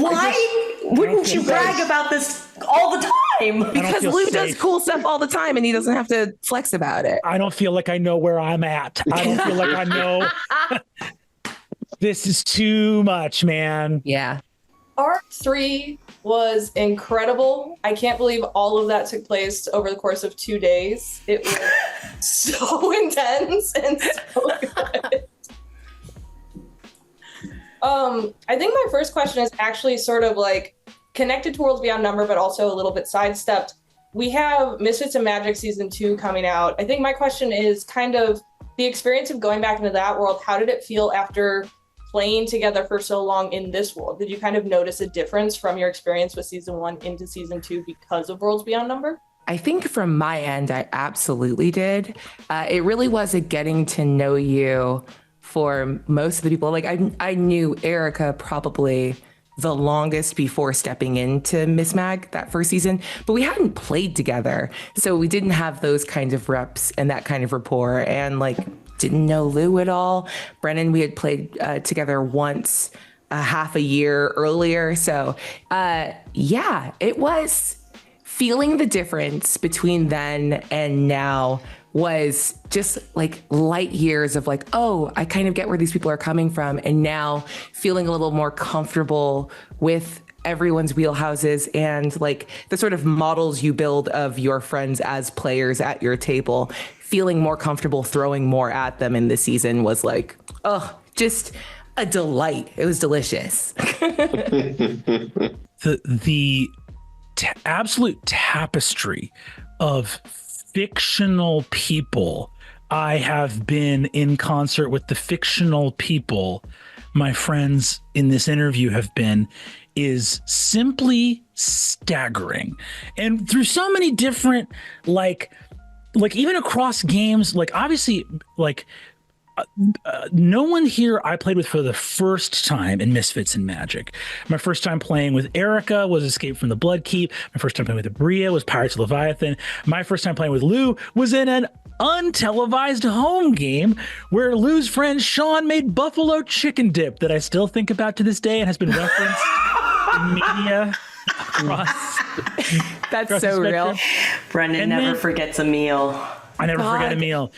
Why wouldn't you brag about this all the time? Because Lou does cool stuff all the time and he doesn't have to flex about it. I don't feel like I know where I'm at. I don't feel like I know. This is too much, man. Yeah. Arc 3 was incredible. I can't believe all of that took place over the course of 2 days. It was so intense and so good. I think my first question is actually sort of like connected to Worlds Beyond Number, but also a little bit sidestepped. We have Misfits and Magic Season 2 coming out. I think my question is kind of the experience of going back into that world. How did it feel after playing together for so long in this world? Did you kind of notice a difference from your experience with Season 1 into Season 2 because of Worlds Beyond Number? I think from my end, I absolutely did. It really was a getting to know you for most of the people. Like I knew Erika probably the longest before stepping into Miss Mag that first season, but we hadn't played together. So we didn't have those kinds of reps and that kind of rapport, and like didn't know Lou at all. Brennan, we had played together once half a year earlier. So yeah, it was feeling the difference between then and now was just like light years of like, oh, I kind of get where these people are coming from. And now feeling a little more comfortable with everyone's wheelhouses and like the sort of models you build of your friends as players at your table, feeling more comfortable throwing more at them in this season was like, oh, just a delight. It was delicious. the absolute tapestry of fictional people I have been in concert with, the fictional people my friends in this interview have been, is simply staggering. And through so many different, like even across games, like obviously, like no one here I played with for the first time in Misfits and Magic. My first time playing with Erika was Escape from the Bloodkeep. My first time playing with Aabria was Pirates of Leviathan. My first time playing with Lou was in an untelevised home game where Lou's friend Sean made buffalo chicken dip that I still think about to this day and has been referenced in media across. That's so real. Brennan never forgets a meal. I never forget a meal.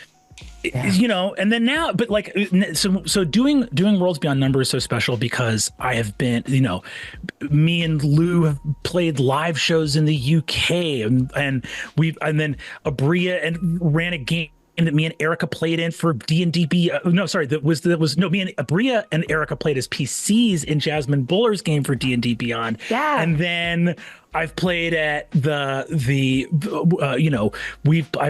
Yeah. You know, and then now, but like, so doing Worlds Beyond Number is so special because I have been, you know, me and Lou have played live shows in the UK, and then Aabria and ran a game that me and Erika played in for D&D. Me and Aabria and Erika played as PCs in Jasmine Buller's game for D&D Beyond. Yeah, and then I've played at I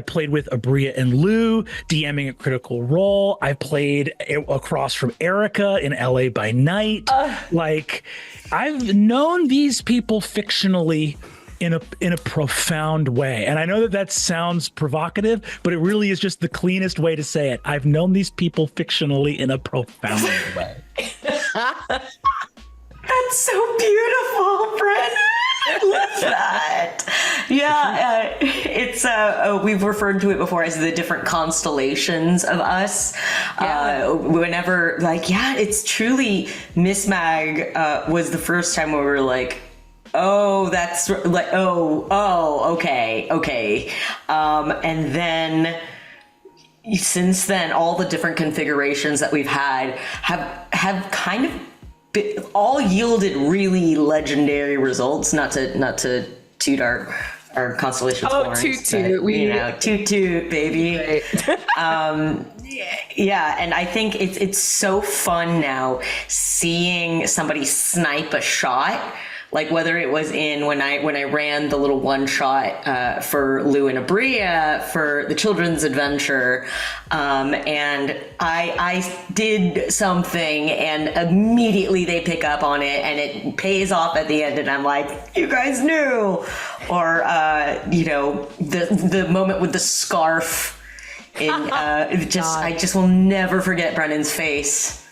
played with Aabria and Lou DMing a Critical Role. I played across from Erika in LA by Night. Like, I've known these people fictionally in a profound way. And I know that sounds provocative, but it really is just the cleanest way to say it. I've known these people fictionally in a profound way. That's so beautiful, Brennan. I love that. Yeah, it's we've referred to it before as the different constellations of us. Yeah. Whenever, like, yeah, it's truly Miss Mag was the first time where we were like, oh, that's like, okay. And then since then, all the different configurations that we've had have kind of all yielded really legendary results. Not to toot our constellations horns. Toot, baby. Yeah, and I think it's so fun now seeing somebody snipe a shot. Like whether it was when I ran the little one shot for Lou and Aabria for the children's adventure, and I did something and immediately they pick up on it and it pays off at the end and I'm like, you guys knew, or the moment with the scarf in I just will never forget Brennan's face.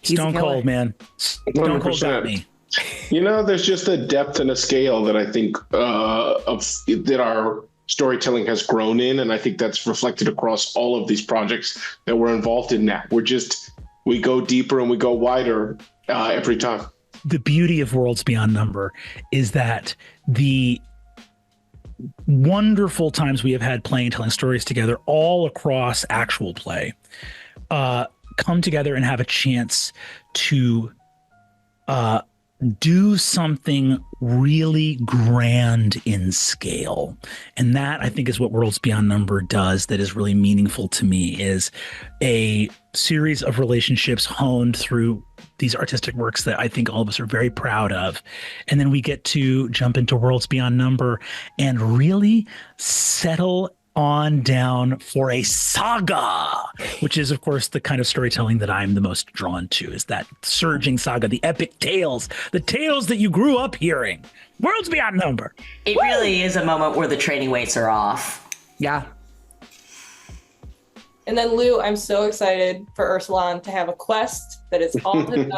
Stone cold, man. Stone cold got me. You know, there's just a depth and a scale that I think that our storytelling has grown in, and I think that's reflected across all of these projects that we're involved in now. We go deeper and we go wider every time. the beauty of Worlds Beyond Number is that the wonderful times we have had playing, telling stories together all across actual play, come together and have a chance to do something really grand in scale. And that, I think, is what Worlds Beyond Number does that is really meaningful to me, is a series of relationships honed through these artistic works that I think all of us are very proud of. And then we get to jump into Worlds Beyond Number and really settle on down for a saga, which is, of course, the kind of storytelling that I'm the most drawn to, is that surging saga, the epic tales, the tales that you grew up hearing. Worlds Beyond Number. It really is a moment where the training weights are off. Yeah. And then Lou, I'm so excited for Eursulon to have a quest that is all to him.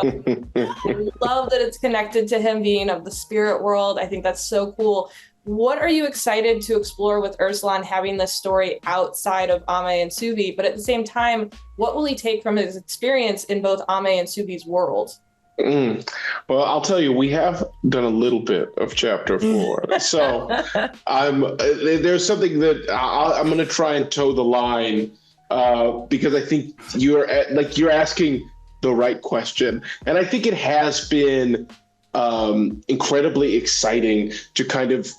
I love that it's connected to him being of the spirit world. I think that's so cool. What are you excited to explore with Eursulon having this story outside of Ame and Suvi? But at the same time, what will he take from his experience in both Ame and Suvi's world? Well, I'll tell you, we have done a little bit of chapter 4. So there's something that I'm going to try and toe the line because I think you're asking the right question. And I think it has been incredibly exciting to kind of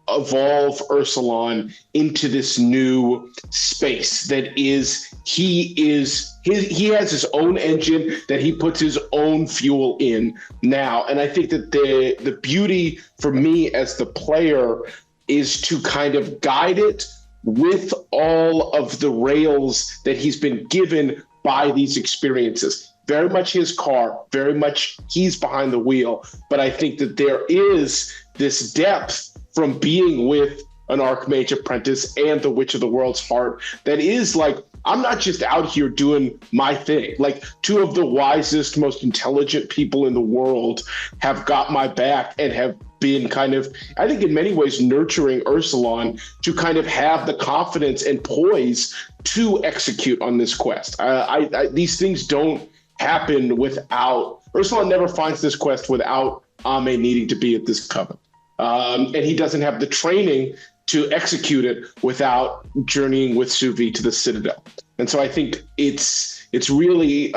evolve Eursulon into this new space that is he has his own engine that he puts his own fuel in now. And I think that the beauty for me as the player is to kind of guide it with all of the rails that he's been given by these experiences. Very much his car, very much he's behind the wheel. But I think that there is this depth from being with an Archmage apprentice and the Witch of the World's Heart that is like, I'm not just out here doing my thing. Like, two of the wisest, most intelligent people in the world have got my back and have been kind of, I think in many ways, nurturing Eursulon to kind of have the confidence and poise to execute on this quest. These things don't happen without, Eursulon never finds this quest without Ame needing to be at this coven. And he doesn't have the training to execute it without journeying with Suvi to the Citadel. And so I think it's really,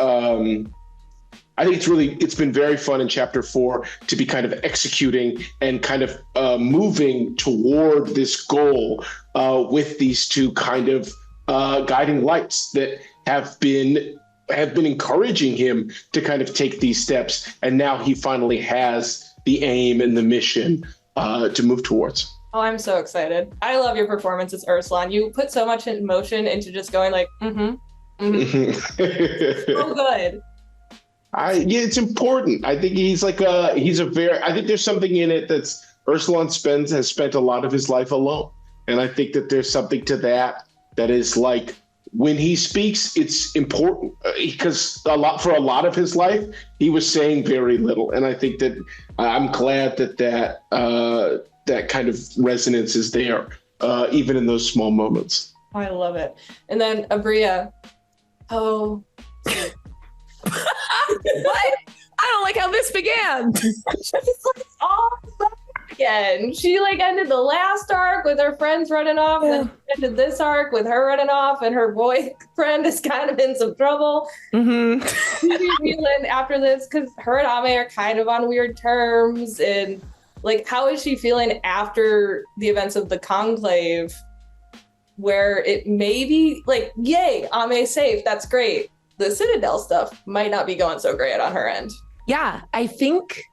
it's been very fun in chapter 4 to be kind of executing and kind of moving toward this goal with these two kind of guiding lights that have been encouraging him to kind of take these steps. And now he finally has the aim and the mission to move towards. Oh, I'm so excited. I love your performance as Eursulon. You put so much emotion into just going like, so good. Yeah, it's important. I think I think there's something in it that's Eursulon has spent a lot of his life alone. And I think that there's something to that is like, when he speaks, it's important because for a lot of his life, he was saying very little. And I think that I'm glad that kind of resonance is there, even in those small moments. I love it. And then Aabria. Oh. What? I don't like how this began. She's like all back again. She like ended the last arc with her friends running off, and then ended this arc with her running off, and her boyfriend is kind of in some trouble. Mm-hmm. Feeling after this because her and Ame are kind of on weird terms, and like, how is she feeling after the events of the Conclave, where it may be like, yay, Ame's safe, that's great. The Citadel stuff might not be going so great on her end. Yeah, I think,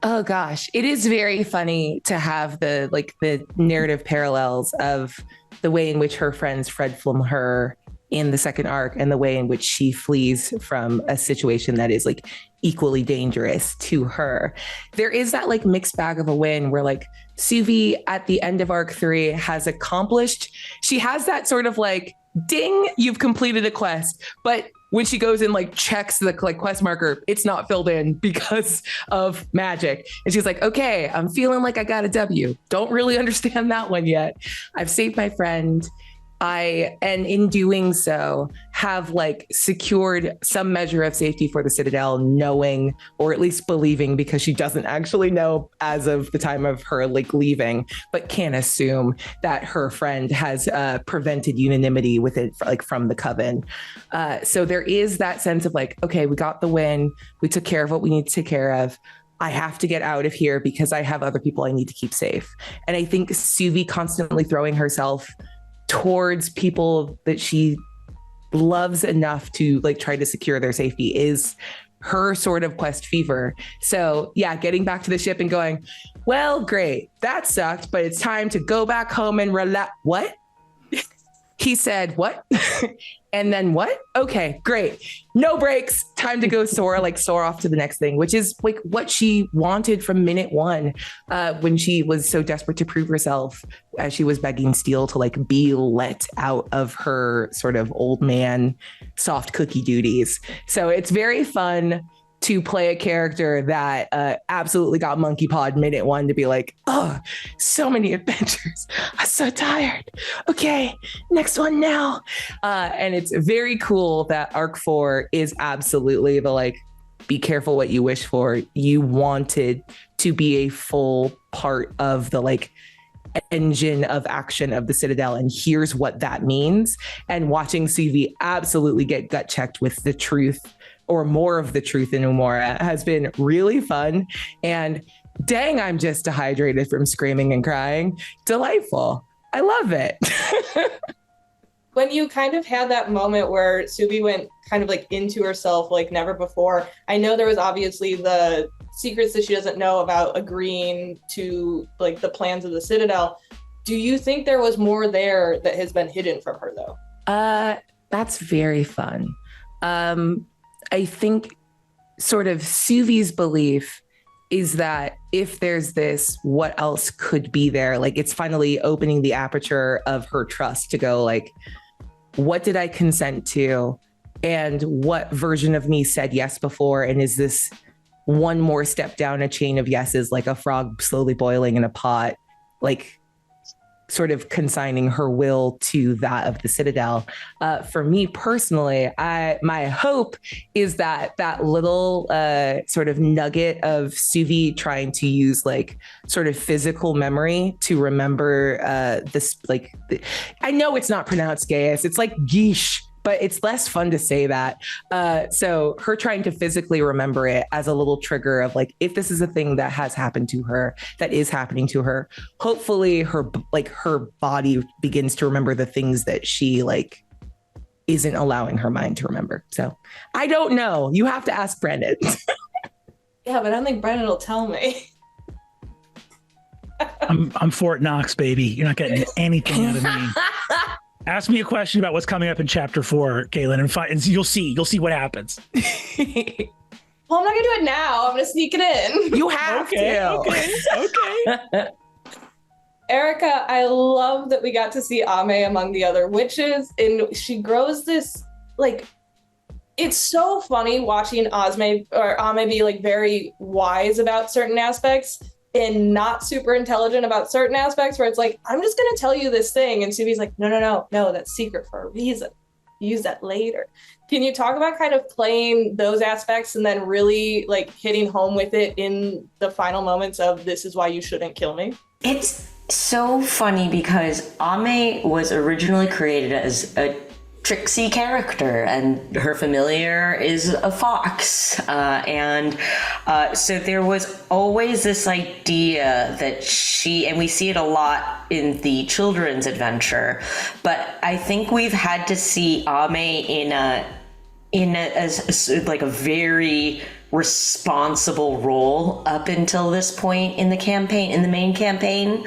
oh gosh, it is very funny to have the narrative parallels of the way in which her friends fled from her in the second arc and the way in which she flees from a situation that is like equally dangerous to her. There is that like mixed bag of a win where like Suvi at the end of arc 3 has accomplished, she has that sort of like, ding, you've completed a quest. But when she goes and like checks the like quest marker, it's not filled in because of magic. And she's like, okay, I'm feeling like I got a W. Don't really understand that one yet. I've saved my friend. and in doing so, have like secured some measure of safety for the Citadel, knowing, or at least believing, because she doesn't actually know as of the time of her like leaving, but can assume that her friend has prevented unanimity with it, like from the Coven. So there is that sense of like, okay, we got the win. We took care of what we need to take care of. I have to get out of here because I have other people I need to keep safe. And I think Suvi constantly throwing herself towards people that she loves enough to like try to secure their safety is her sort of quest fever. So yeah, getting back to the ship and going, well, great, that sucked, but it's time to go back home and relax. What? He said, what? And then what? Okay, great. No breaks. Time to go soar off to the next thing, which is like what she wanted from minute one, when she was so desperate to prove herself as she was begging Steele to like be let out of her sort of old man soft cookie duties. So it's very fun to play a character that absolutely got monkey pawed minute one to be like, oh, so many adventures. I'm so tired. Okay, next one now. And it's very cool that Arc 4 is absolutely the like, be careful what you wish for. You wanted to be a full part of the like engine of action of the Citadel, and here's what that means. And watching Suvi absolutely get gut checked with the truth, or more of the truth in Umora, has been really fun. And dang, I'm just dehydrated from screaming and crying. Delightful. I love it. When you kind of had that moment where Suvi went kind of like into herself like never before, I know there was obviously the secrets that she doesn't know about agreeing to like the plans of the Citadel. Do you think there was more there that has been hidden from her though? That's very fun. I think sort of Suvi's belief is that if there's this, what else could be there? Like it's finally opening the aperture of her trust to go like, what did I consent to? And what version of me said yes before? And is this one more step down a chain of yeses, like a frog slowly boiling in a pot, like sort of consigning her will to that of the Citadel? For me personally, my hope is that that little sort of nugget of Suvi trying to use like sort of physical memory to remember this, like, I know it's not pronounced Gaius, it's like Geesh, but it's less fun to say that. So her trying to physically remember it as a little trigger of like, if this is a thing that has happened to her, that is happening to her, hopefully her body begins to remember the things that she like isn't allowing her mind to remember. So I don't know. You have to ask Brennan. Yeah, but I don't think Brennan will tell me. I'm Fort Knox, baby. You're not getting anything out of me. Ask me a question about what's coming up in chapter 4, Kaylin, and you'll see what happens. Well, I'm not gonna do it now. I'm gonna sneak it in. You have to. Okay. Erika, I love that we got to see Ame among the other witches, and she grows this like. It's so funny watching Ame be like very wise about certain aspects and not super intelligent about certain aspects, where it's like, I'm just going to tell you this thing. And Suvi's like, no, that's secret for a reason. Use that later. Can you talk about kind of playing those aspects and then really like hitting home with it in the final moments of this is why you shouldn't kill me? It's so funny because Ame was originally created as a tricksy character, and her familiar is a fox. So there was always this idea that and we see it a lot in the children's adventure, but I think we've had to see Ame as like a very responsible role up until this point in the main campaign.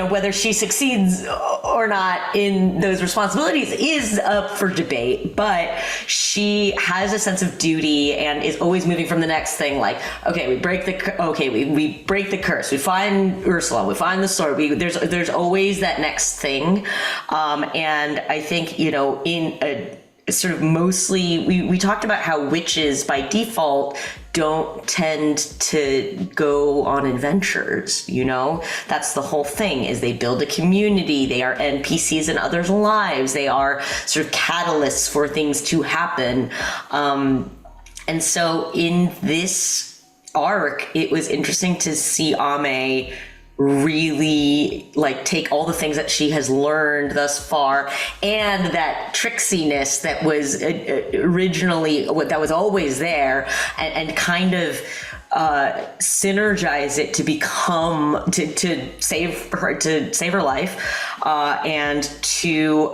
Whether she succeeds or not in those responsibilities is up for debate, but she has a sense of duty and is always moving from the next thing. Like, okay, we break the curse, we find Eursulon, we find the sword. There's always that next thing, and I think sort of mostly, we talked about how witches by default don't tend to go on adventures, you know? That's the whole thing, is they build a community, they are NPCs in others' lives, they are sort of catalysts for things to happen. And so in this arc, it was interesting to see Ame really like take all the things that she has learned thus far and that tricksiness that was originally, that was always there, and kind of synergize it to become to save her life, and to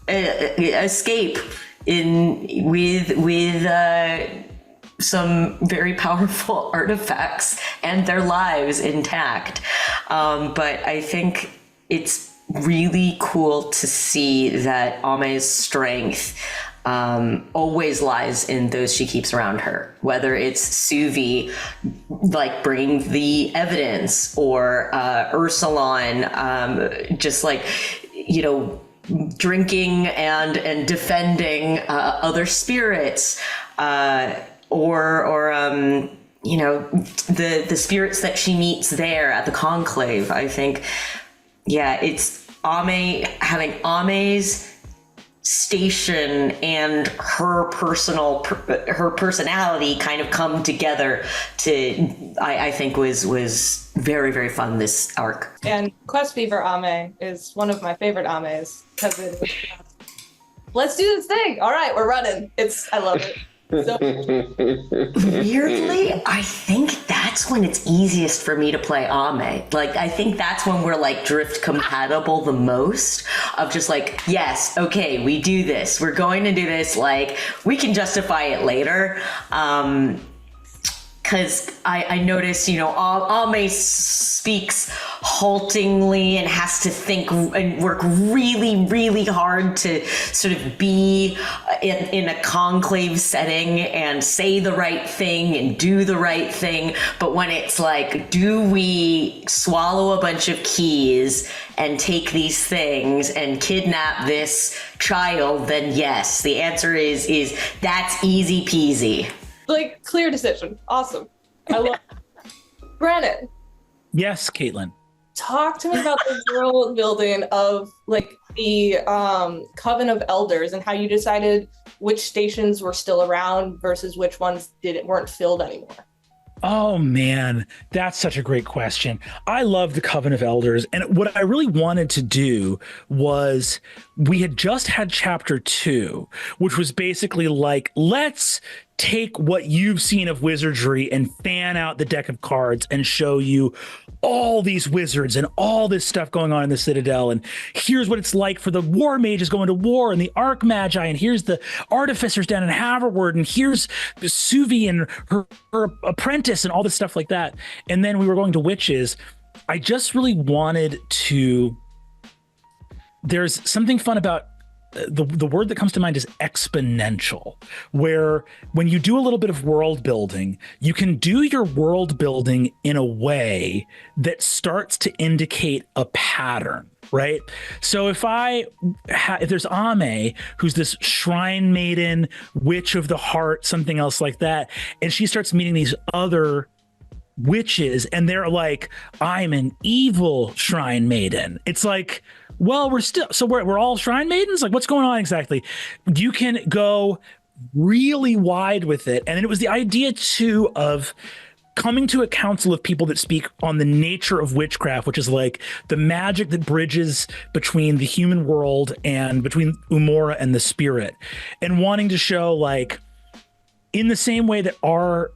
escape with some very powerful artifacts and their lives intact. But I think it's really cool to see that Ame's strength always lies in those she keeps around her, whether it's Suvi, like bringing the evidence, or Eursulon, just like, you know, drinking and defending other spirits, or you know, the spirits that she meets there at the conclave. I think, yeah, it's having Ame's station and her personality kind of come together to, I think was very, very fun this arc. And Quest Fever Ame is one of my favorite Ames because it was, let's do this thing. All right, we're running. I love it. So. Weirdly, I think that's when it's easiest for me to play Ame. Like, I think that's when we're like drift compatible the most, of just like, yes, okay, we do this. We're going to do this. Like, we can justify it later. Because I notice, you know, Ame speaks haltingly and has to think and work really, really hard to sort of be in a conclave setting and say the right thing and do the right thing. But when it's like, do we swallow a bunch of keys and take these things and kidnap this child, then yes, the answer is that's easy peasy. Like, clear decision. Awesome. I love it. Brennan. Yes, Caitlin. Talk to me about the world building of like the Coven of Elders and how you decided which stations were still around versus which ones weren't filled anymore. Oh man, that's such a great question. I love the Coven of Elders. And what I really wanted to do was, we had just had chapter 2, which was basically like, let's take what you've seen of wizardry and fan out the deck of cards and show you all these wizards and all this stuff going on in the Citadel. And here's what it's like for the war mages going to war, and the Archmagi, and here's the artificers down in Haverward, and here's Suvi and her apprentice and all this stuff like that. And then we were going to witches. I just really wanted to, there's something fun about the word that comes to mind is exponential, where when you do a little bit of world building, you can do your world building in a way that starts to indicate a pattern, right? So if there's Ame, who's this shrine maiden, witch of the heart, something else like that, and she starts meeting these other witches, and they're like, I'm an evil shrine maiden. It's like, well, we're all shrine maidens? Like, what's going on exactly? You can go really wide with it. And it was the idea too of coming to a council of people that speak on the nature of witchcraft, which is like the magic that bridges between the human world and between Umora and the spirit, and wanting to show, like, in the same way that our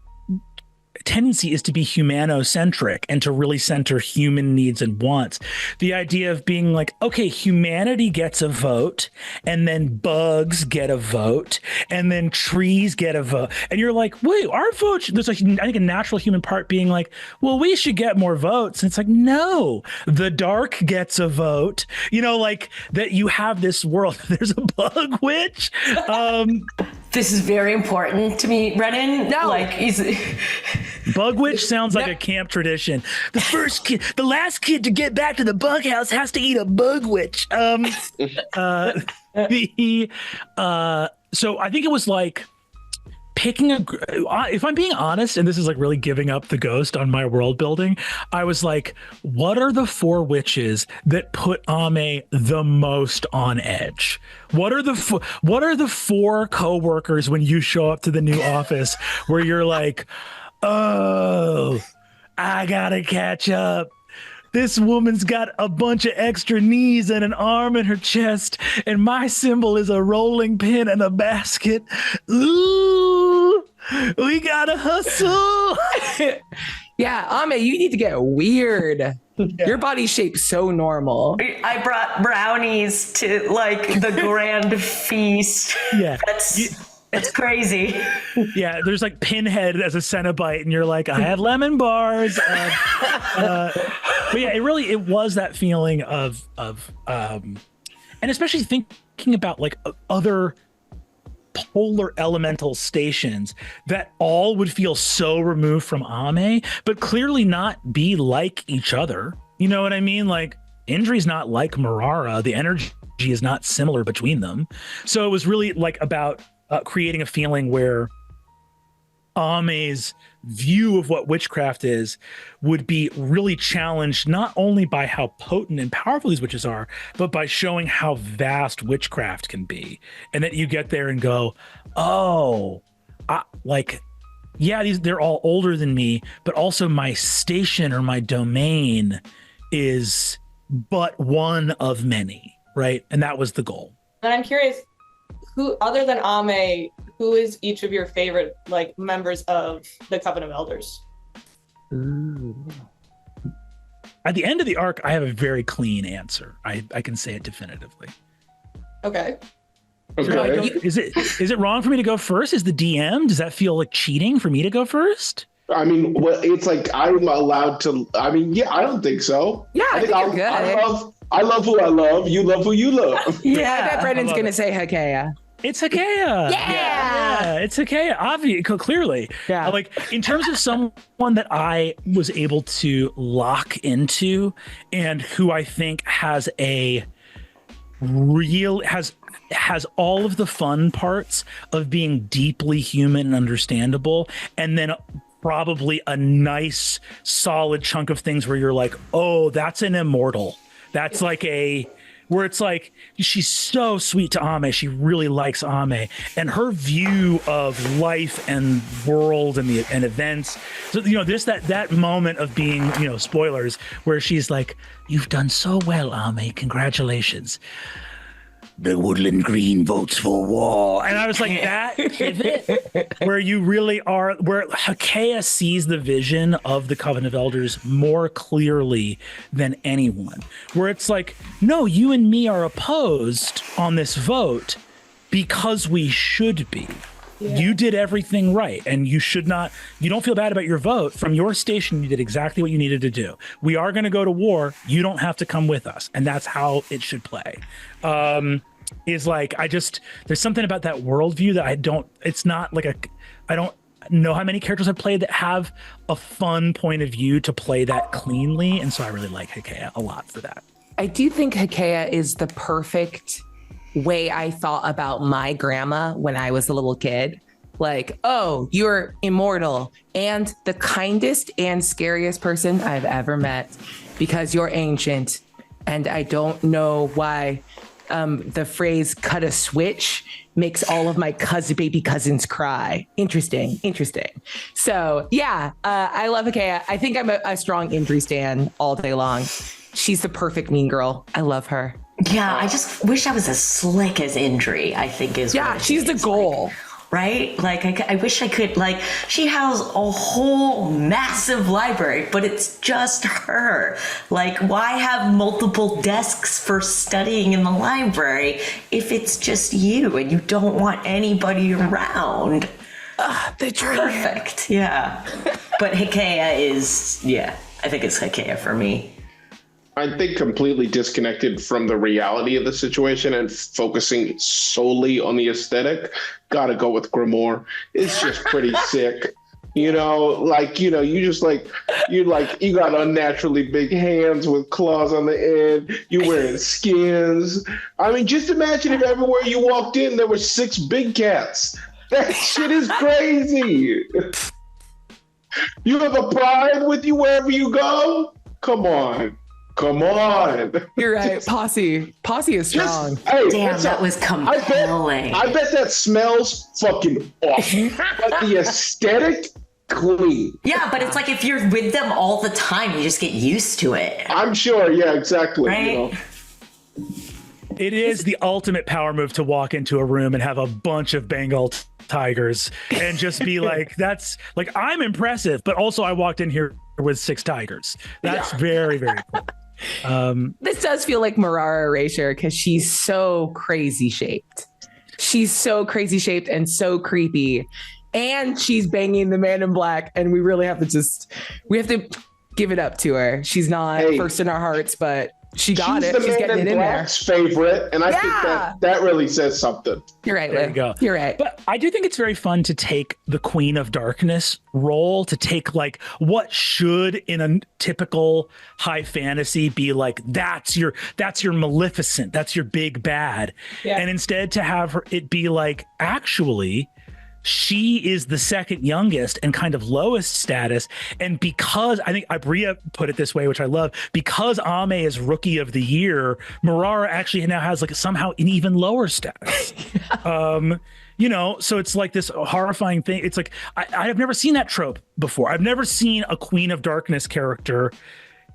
tendency is to be humanocentric and to really center human needs and wants. The idea of being like, okay, humanity gets a vote, and then bugs get a vote, and then trees get a vote. And you're like, wait, our vote, there's I think a natural human part being like, well, we should get more votes. And it's like, no, the dark gets a vote. You know, like that you have this world. There's a bug witch. This is very important to me, Brennan. No. Like, Bug witch sounds like a camp tradition. The last kid to get back to the bug house has to eat a bug witch. So I think it was like picking if I'm being honest, and this is like really giving up the ghost on my world building, I was like, what are the 4 witches that put Ame the most on edge? What are the 4 co-workers when you show up to the new office where you're like, oh, I gotta catch up. This woman's got a bunch of extra knees and an arm in her chest, and my symbol is a rolling pin and a basket. Ooh, we gotta hustle. Yeah, Ame, you need to get weird. Your body's shaped so normal. I brought brownies to like the grand feast. Yeah. That's crazy. Yeah, there's like Pinhead as a Cenobite, and you're like, I had lemon bars. But yeah, it was that feeling of and especially thinking about like other polar elemental stations that all would feel so removed from Ame, but clearly not be like each other. You know what I mean? Like, Indri's not like Marara. The energy is not similar between them. So it was really like about creating a feeling where Ame's view of what witchcraft is would be really challenged, not only by how potent and powerful these witches are, but by showing how vast witchcraft can be. And that you get there and go, oh, they're all older than me, but also my station or my domain is but one of many, right? And that was the goal. And I'm curious, who, other than Ame, who is each of your favorite like members of the Coven of Elders? Ooh. At the end of the arc, I have a very clean answer. I can say it definitively. Okay. Okay. Is it wrong for me to go first? Is the DM? Does that feel like cheating for me to go first? I mean, well, it's like I'm allowed to. I mean, yeah, I don't think so. Yeah, I think you're good. I love who I love. You love who you love. Yeah, I bet Brennan's gonna say Hakeya. It's Hakeya. Yeah, it's Hakeya. Obviously, clearly. Yeah. Like, in terms of someone that I was able to lock into, and who I think has all of the fun parts of being deeply human and understandable, and then probably a nice solid chunk of things where you're like, oh, that's an immortal. That's like where it's like, she's so sweet to Ame. She really likes Ame, and her view of life and world and events. So, there's that moment of being, spoilers, where she's like, you've done so well, Ame. Congratulations. The woodland green votes for war. And I was like, that pivot where you really are, where Hakeya sees the vision of the Coven of Elders more clearly than anyone. Where it's like, no, you and me are opposed on this vote because we should be. Yeah. You did everything right, and you don't feel bad about your vote. From your station, you did exactly what you needed to do. We are going to go to war. You don't have to come with us. And that's how it should play. Is like, there's something about that worldview that I don't know how many characters I've played that have a fun point of view to play that cleanly. And so I really like Hakeya a lot for that. I do think Hakeya is the perfect way I thought about my grandma when I was a little kid. Like, oh, you're immortal and the kindest and scariest person I've ever met because you're ancient. And I don't know why the phrase cut a switch makes all of my baby cousins cry. Interesting. So yeah, I love Hakeya. I think I'm a strong Indri stan all day long. She's the perfect mean girl. I love her. Yeah, I just wish I was as slick as Indri, I think is. Yeah, she's the goal. Like, right? Like, I wish I could, like, she has a whole massive library, but it's just her. Like, why have multiple desks for studying in the library if it's just you and you don't want anybody around? The dream. Perfect, yeah. But Hakeya is, I think it's Hakeya for me. I think completely disconnected from the reality of the situation and focusing solely on the aesthetic. Gotta go with Grimoire. It's just pretty sick. You know, like, you know, you got unnaturally big hands with claws on the end. You wearing skins. I mean, just imagine if everywhere you walked in, there were 6 big cats. That shit is crazy. You have a pride with you wherever you go? Come on. You're right. Posse is strong. Damn, that was compelling. I bet that smells fucking awful. But the aesthetic, clean. Yeah, but it's like if you're with them all the time, you just get used to it. I'm sure. Yeah, exactly. Right? You know? It is the ultimate power move to walk into a room and have a bunch of Bengal tigers and just be like, that's like, I'm impressive, but also I walked in here with 6 tigers. That's very, very cool. This does feel like Marara Erasure because she's so crazy shaped. She's so crazy shaped and so creepy. And she's banging the man in black. And we really have to give it up to her. She's not first in our hearts, but she got it. She's getting it in there. Favorite, and I think that really says something. You're right, There Lou. you go. You're right. But I do think it's very fun to take the Queen of Darkness role, to take like what should in a typical high fantasy be like, that's your Maleficent, that's your big bad. Yeah. And instead to have it be like, actually, she is the second youngest and kind of lowest status. And because I think Aabria put it this way, which I love, because Ame is Rookie of the Year, Marara actually now has like somehow an even lower status. You know, so it's like this horrifying thing. It's like, I have never seen that trope before. I've never seen a Queen of Darkness character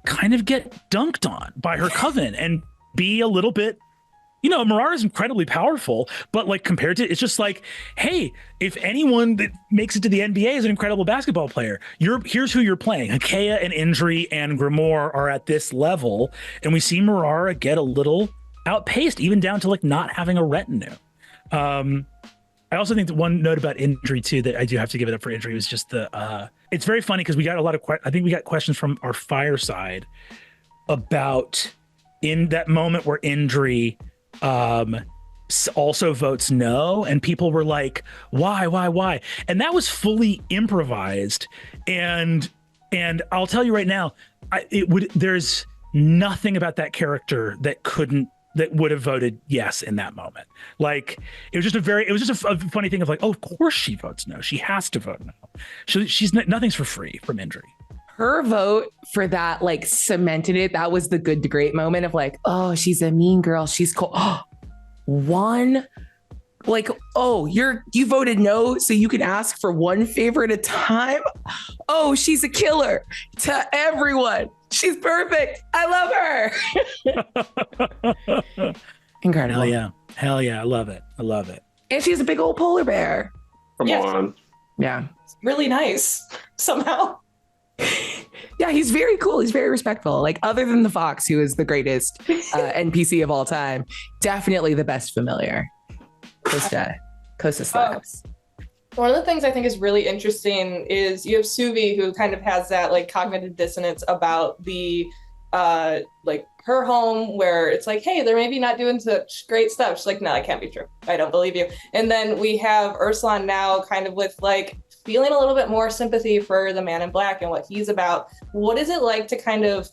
kind of get dunked on by her coven and be a little bit, you know, Marara is incredibly powerful, but like compared to, it's just like, hey, if anyone that makes it to the NBA is an incredible basketball player, here's who you're playing. Hakea and Indri and Grimoire are at this level, and we see Marara get a little outpaced, even down to like not having a retinue. I also think that one note about Indri too, that I do have to give it up for Indri, was just it's very funny because we got a lot of, I think we got questions from our fireside about in that moment where Indri also votes no, and people were like, why? And that was fully improvised. And I'll tell you right now, there's nothing about that character that would have voted yes in that moment. Like, it was just a funny thing of like, oh, of course she votes no. She has to vote no. Nothing's for free from Indri. Her vote for that like cemented it. That was the good to great moment of like, oh, she's a mean girl. She's cool. Oh, one, like, oh, you voted no, so you can ask for one favor at a time. Oh, she's a killer to everyone. She's perfect. I love her. Incredible. Hell yeah. I love it. And she's a big old polar bear. Come on. Yeah. Really nice somehow. Yeah, he's very cool. He's very respectful. Like, other than the fox, who is the greatest NPC of all time, definitely the best familiar. Closest Labs. One of the things I think is really interesting is you have Suvi, who kind of has that like cognitive dissonance about the like her home, where it's like, hey, they're maybe not doing such great stuff. She's like, no, that can't be true. I don't believe you. And then we have Eursulon now kind of with like feeling a little bit more sympathy for the man in black and what he's about. What is it like to kind of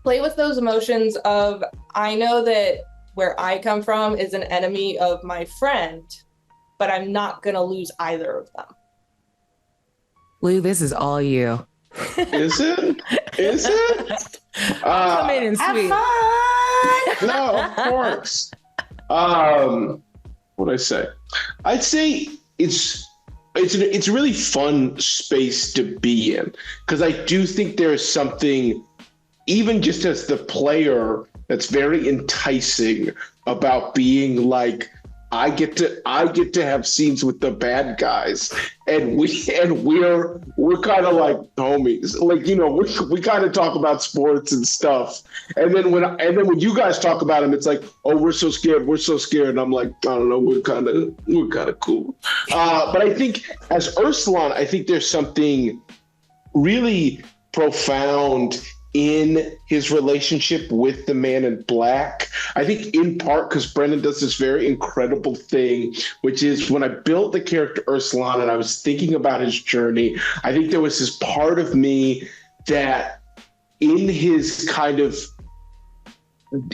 play with those emotions of, I know that where I come from is an enemy of my friend, but I'm not going to lose either of them? Lou, this is all you. Is it? Come in and sweet. No, of course. What'd I say? I'd say it's a really fun space to be in, because I do think there's something, even just as the player, that's very enticing about being like, I get to have scenes with the bad guys, and we're kind of like homies. Like, you know, we kind of talk about sports and stuff, and then when you guys talk about them, it's like, oh, we're so scared, and I'm like, I don't know, we're kind of cool. But I think as Eursulon, I think there's something really profound in his relationship with the Man in Black. I think in part because Brennan does this very incredible thing, which is when I built the character Eursulon and I was thinking about his journey, I think there was this part of me that in his kind of,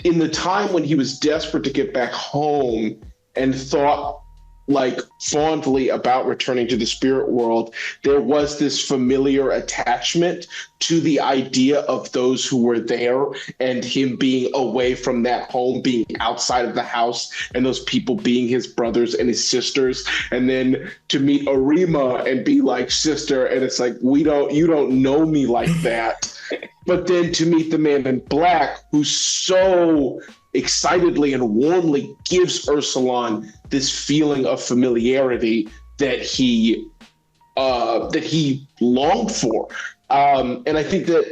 in the time when he was desperate to get back home and thought like fondly about returning to the spirit world, there was this familiar attachment to the idea of those who were there and him being away from that home, being outside of the house, and those people being his brothers and his sisters. And then to meet Arima and be like, sister, and it's like, you don't know me like that. But then to meet the Man in Black, who's so excitedly and warmly gives Eursulon this feeling of familiarity that he longed for. And I think that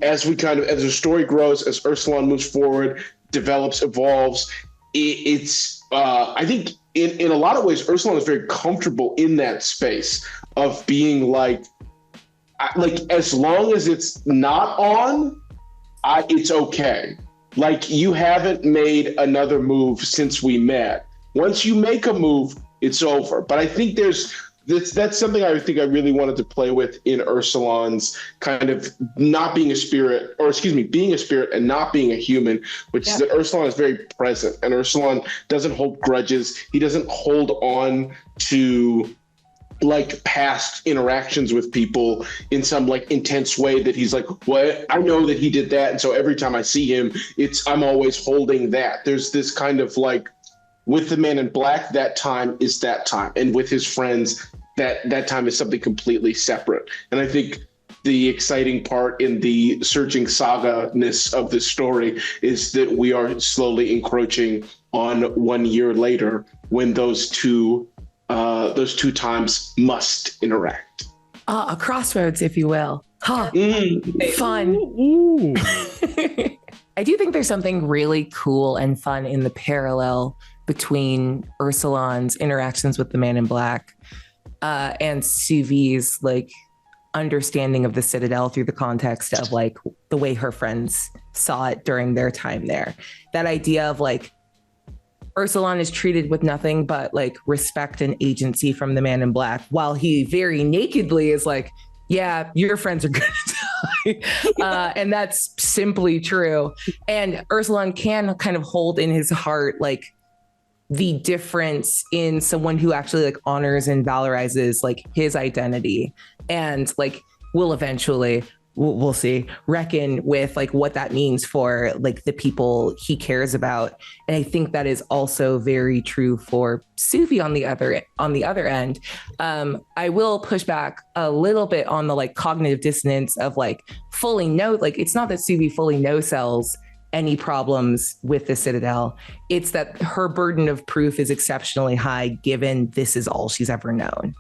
as the story grows, as Eursulon moves forward, develops, evolves, I think in a lot of ways, Eursulon is very comfortable in that space of being like as long as it's not on, it's okay. Like, you haven't made another move since we met. Once you make a move, it's over. But I think that's something I think I really wanted to play with in Eursulon's kind of not being a spirit, or excuse me, being a spirit and not being a human, which is that Eursulon is very present, and Eursulon doesn't hold grudges. He doesn't hold on to like past interactions with people in some like intense way that he's like, what? I know that he did that. And so every time I see him, I'm always holding that. There's this kind of like, with the Man in Black, that time is that time. And with his friends, that time is something completely separate. And I think the exciting part in the surging saga-ness of this story is that we are slowly encroaching on 1 year later when those two times must interact. A crossroads, if you will. Huh. Fun. I do think there's something really cool and fun in the parallel between Eursulon's interactions with the Man in Black and Suvi's like understanding of the Citadel through the context of like the way her friends saw it during their time there. That idea of like Eursulon is treated with nothing but like respect and agency from the Man in Black, while he very nakedly is like, yeah, your friends are gonna die. And that's simply true. And Eursulon can kind of hold in his heart like the difference in someone who actually like honors and valorizes like his identity, and like will eventually, we'll see, reckon with like what that means for like the people he cares about. And I think that is also very true for Suvi on the other end. I will push back a little bit on the like cognitive dissonance of like fully no, like it's not that Suvi fully no sells any problems with the Citadel. It's that her burden of proof is exceptionally high given this is all she's ever known.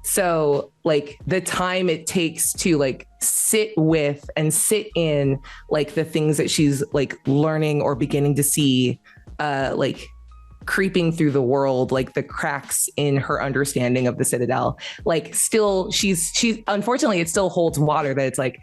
So like the time it takes to like sit with and sit in like the things that she's like learning or beginning to see like creeping through the world, like the cracks in her understanding of the Citadel, like still she's unfortunately it still holds water, that it's like,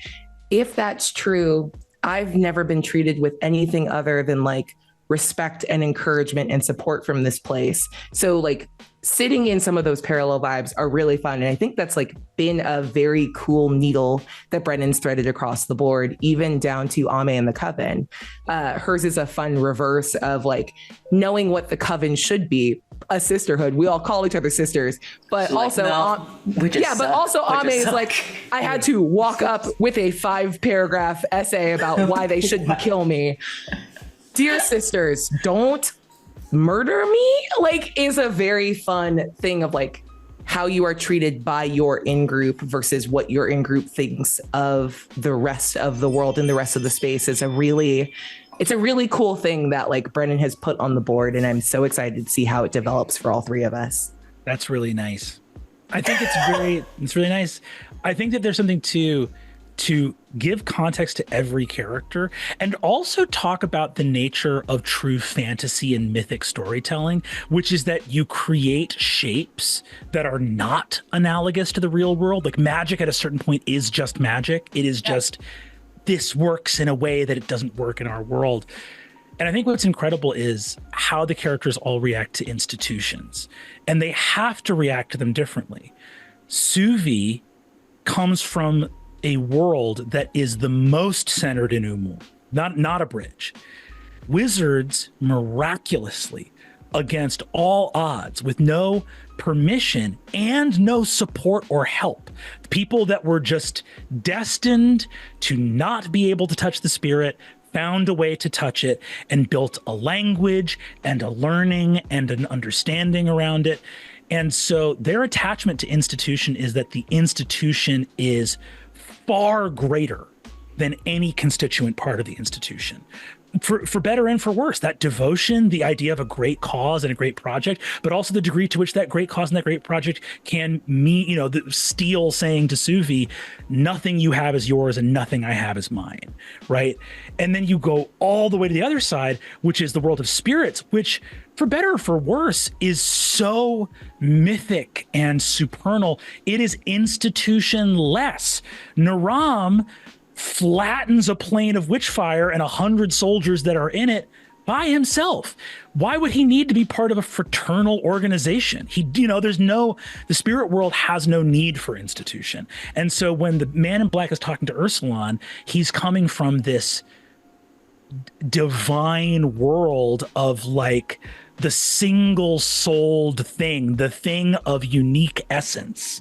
if that's true, I've never been treated with anything other than like respect and encouragement and support from this place. So like sitting in some of those parallel vibes are really fun. And I think that's like been a very cool needle that Brennan's threaded across the board, even down to Ame and the Coven. Hers is a fun reverse of like knowing what the Coven should be, a sisterhood. We all call each other sisters, but like, also, no, but also Ame is like, I had to walk up with a 5-paragraph essay about why they shouldn't kill me. Dear sisters, don't murder me, like, is a very fun thing of like how you are treated by your in-group versus what your in-group thinks of the rest of the world and the rest of the space. It's a really cool thing that like Brennan has put on the board, and I'm so excited to see how it develops for all three of us. That's really nice. I think it's really nice. I think that there's something to give context to every character, and also talk about the nature of true fantasy and mythic storytelling, which is that you create shapes that are not analogous to the real world. Like magic at a certain point is just magic. It is just this works in a way that it doesn't work in our world. And I think what's incredible is how the characters all react to institutions, and they have to react to them differently. Suvi comes from a world that is the most centered in Umora, not a bridge. Wizards miraculously, against all odds, with no permission and no support or help, people that were just destined to not be able to touch the spirit, found a way to touch it and built a language and a learning and an understanding around it. And so their attachment to institution is that the institution is far greater than any constituent part of the institution. For better and for worse, that devotion, the idea of a great cause and a great project, but also the degree to which that great cause and that great project can mean, the Steel saying to Suvi, nothing you have is yours and nothing I have is mine, right? And then you go all the way to the other side, which is the world of spirits, which for better or for worse is so mythic and supernal. It is institutionless. Naram flattens a plane of witchfire and 100 soldiers that are in it by himself. Why would he need to be part of a fraternal organization? The spirit world has no need for institution. And so when the man in black is talking to Eursulon, he's coming from this divine world of like the single-souled thing, the thing of unique essence,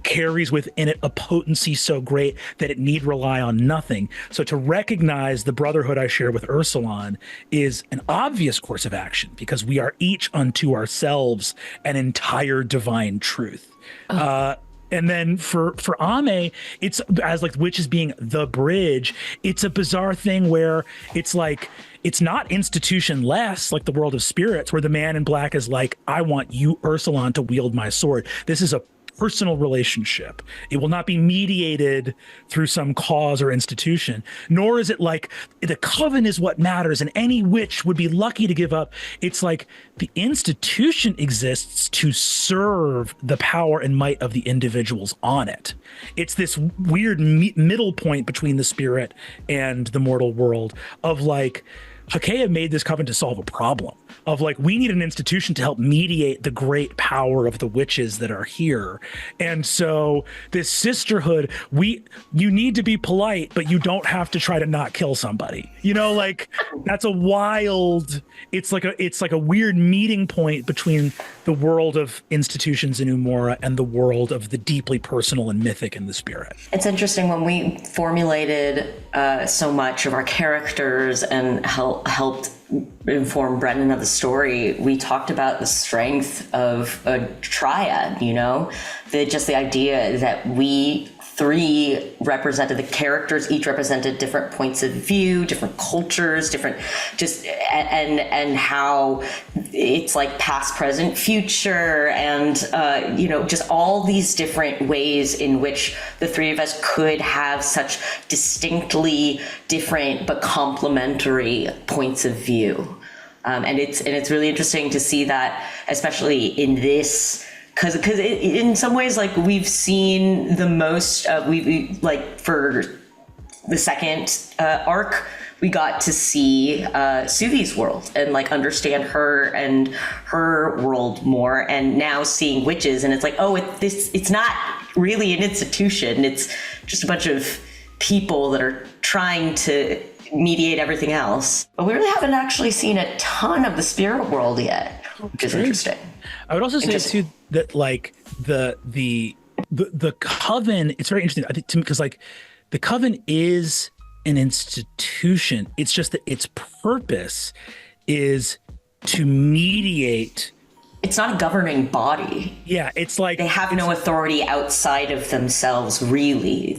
carries within it a potency so great that it need rely on nothing. So to recognize the brotherhood I share with Eursulon is an obvious course of action, because we are each unto ourselves an entire divine truth. And then for Ame, it's as like witches being the bridge. It's a bizarre thing where it's like, it's not institution-less like the world of spirits, where the man in black is like, I want you, Eursulon, to wield my sword. This is a personal relationship. It will not be mediated through some cause or institution, nor is it like the Coven is what matters and any witch would be lucky to give up. It's like the institution exists to serve the power and might of the individuals on it. It's this weird middle point between the spirit and the mortal world of like, Hakea made this coven to solve a problem of like, we need an institution to help mediate the great power of the witches that are here. And so this sisterhood, you need to be polite, but you don't have to try to not kill somebody. Like that's a wild, it's like a weird meeting point between the world of institutions in Umora and the world of the deeply personal and mythic in the spirit. It's interesting when we formulated so much of our characters and helped inform Brennan of the story, we talked about the strength of a triad, the idea that we three represented the characters, each represented different points of view, different cultures, and how it's like past, present, future, and just all these different ways in which the three of us could have such distinctly different but complementary points of view. And it's really interesting to see that, especially in this. Because in some ways, like we've seen the most, we like for the second arc, we got to see Suvi's world and like understand her and her world more. And now seeing witches, and it's like, it's not really an institution. It's just a bunch of people that are trying to mediate everything else. But we really haven't actually seen a ton of the spirit world yet, which is interesting. I would also say too that like the Coven, it's very interesting, I think, to me, because like the Coven is an institution. It's just that its purpose is to mediate. It's not a governing body. Yeah, it's like they have no authority outside of themselves, really.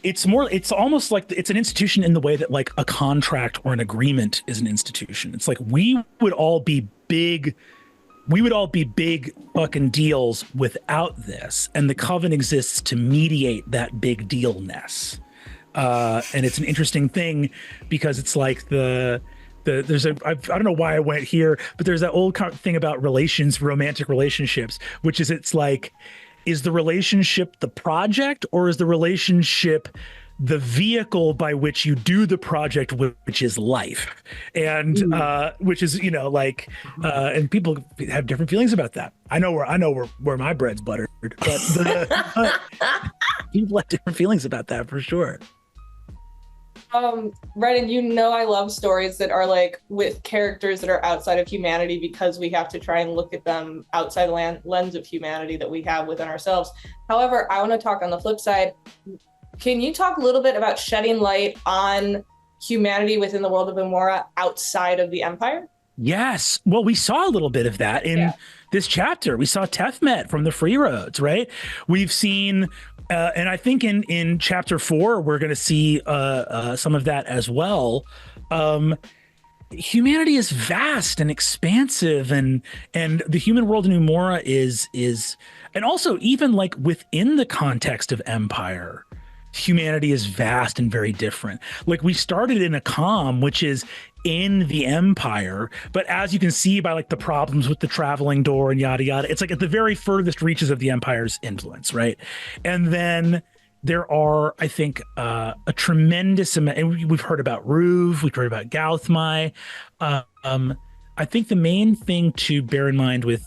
It's almost like it's an institution in the way that like a contract or an agreement is an institution. It's like we would all be big fucking deals without this, and the Coven exists to mediate that big dealness. And it's an interesting thing because it's like I don't know why I went here, but there's that old thing about romantic relationships, which is it's like, is the relationship the project or is the relationship the vehicle by which you do the project, which is life, and which is, you know, like, and people have different feelings about that. I know where my bread's buttered, but people have different feelings about that for sure. Brennan, you know I love stories that are like with characters that are outside of humanity, because we have to try and look at them outside the lens of humanity that we have within ourselves. However, I want to talk on the flip side. Can you talk a little bit about shedding light on humanity within the world of Umora outside of the Empire? Yes. Well, we saw a little bit of that in this chapter. We saw Tefmet from the Free Roads, right? We've seen, and I think in chapter 4, we're going to see some of that as well. Humanity is vast and expansive, and the human world in Umora is, and also even like within the context of Empire, humanity is vast and very different. Like, we started in a comm, which is in the Empire, but as you can see by like the problems with the traveling door and yada yada, it's like at the very furthest reaches of the Empire's influence, right? And then there are, I think, a tremendous amount, and we've heard about Ruv, we've heard about Gauthmai. I think the main thing to bear in mind with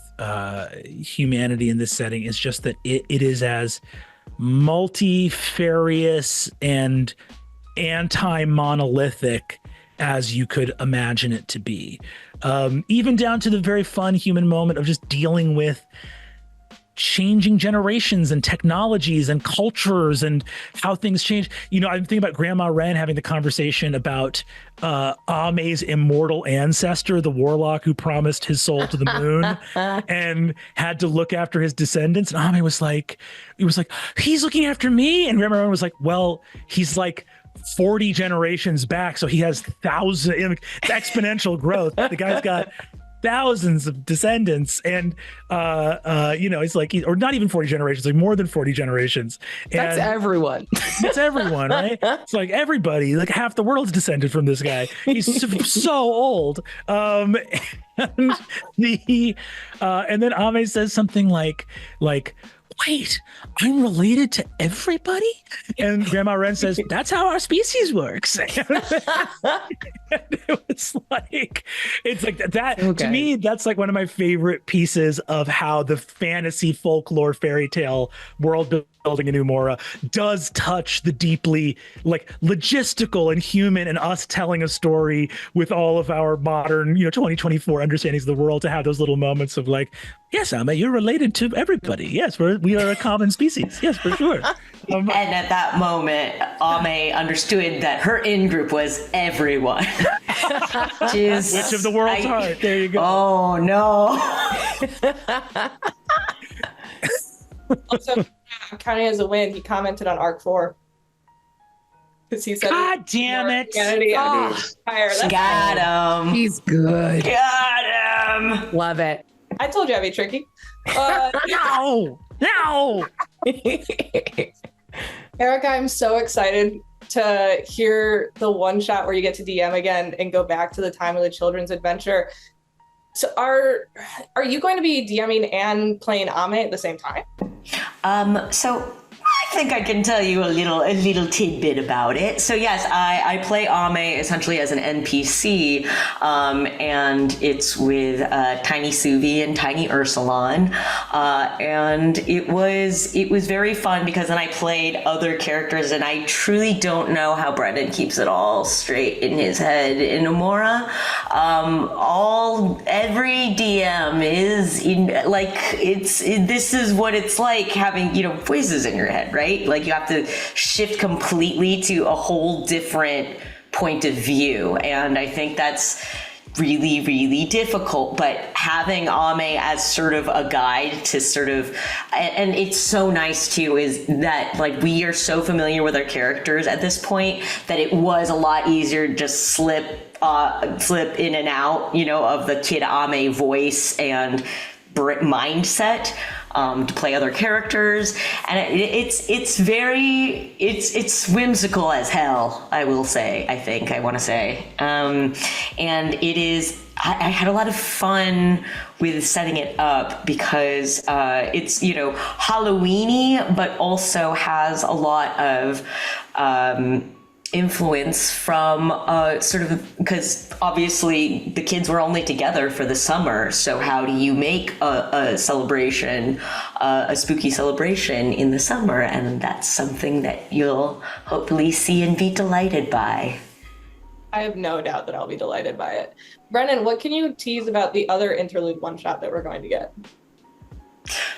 humanity in this setting is just that it is as multifarious and anti-monolithic as you could imagine it to be, even down to the very fun human moment of just dealing with changing generations and technologies and cultures and how things change. You know, I'm thinking about Grandma Wren having the conversation about Ame's immortal ancestor, the warlock who promised his soul to the moon and had to look after his descendants. And Ame was like, he's looking after me. And Grandma Wren was like, well, he's like 40 generations back, so he has exponential growth. The guy's got thousands of descendants, and you know, it's like, or not even 40 generations, like more than 40 generations. And that's everyone. That's everyone, right? It's like everybody, like half the world's descended from this guy. He's so old. And then Ame says something like, wait, I'm related to everybody? And Grandma Wren says, that's how our species works. And it's like that, okay. To me, that's like one of my favorite pieces of how the fantasy folklore fairy tale world building in Umora does touch the deeply like logistical and human, and us telling a story with all of our modern, 2024 understandings of the world, to have those little moments of like, yes, Ame, you're related to everybody. Yes, we are a common species. Yes, for sure. And at that moment, Ame understood that her in-group was everyone. Witch of the world's heart. There you go. Oh, no. Also, counting as a win, he commented on Arc 4. Because he said, God damn it. Got him. He's good. Got him. Love it. I told you I'd be tricky. No. Erika, I'm so excited to hear the one shot where you get to DM again and go back to the time of the children's adventure. So are you going to be DMing and playing Ame at the same time? So I think I can tell you a little tidbit about it. So yes, I play Ame essentially as an NPC, and it's with Tiny Suvi and Tiny Eursulon, and it was very fun because then I played other characters, and I truly don't know how Brennan keeps it all straight in his head in Umora. Every DM is this is what it's like having voices in your head, right? Like you have to shift completely to a whole different point of view, and I think that's really, really difficult. But having Ame as sort of a guide to and it's so nice too, is that like we are so familiar with our characters at this point that it was a lot easier to just slip in and out, of the Kid Ame voice and mindset to play other characters, and it's whimsical as hell. I will say, and it is I had a lot of fun with setting it up because it's, Halloweeny, but also has a lot of influence from sort of, because obviously the kids were only together for the summer. So how do you make a celebration, a spooky celebration in the summer? And that's something that you'll hopefully see and be delighted by. I have no doubt that I'll be delighted by it. Brennan, what can you tease about the other interlude one shot that we're going to get?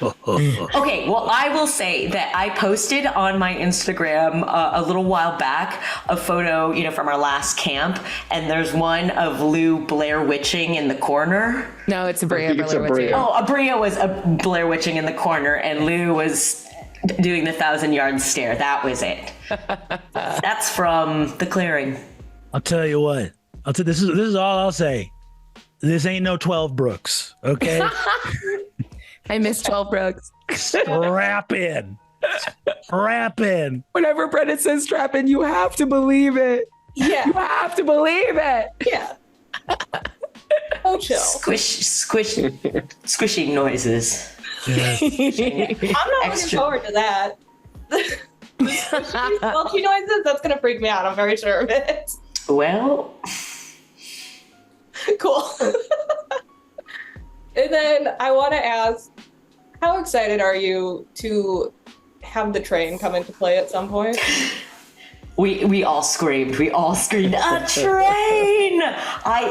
Okay, well, I will say that I posted on my Instagram a little while back a photo, from our last camp, and there's one of Lou Blair Witching in the corner. No, it's Aabria. Oh, Aabria was Blair Witching in the corner, and Lou was doing the 1,000-yard stare. That was it. That's from The Clearing. I'll tell you what. This is all I'll say. This ain't no 12 Brooks, okay? I miss 12 Brooks. Strap in. Whenever Brennan says strap in, you have to believe it. Yeah. You have to believe it. Yeah. Oh, chill. Squishing noises. Yes. I'm not looking forward to that. Squelchy noises, that's going to freak me out. I'm very sure of it. Well. Cool. And then I want to ask, how excited are you to have the train come into play at some point? We all screamed. A train!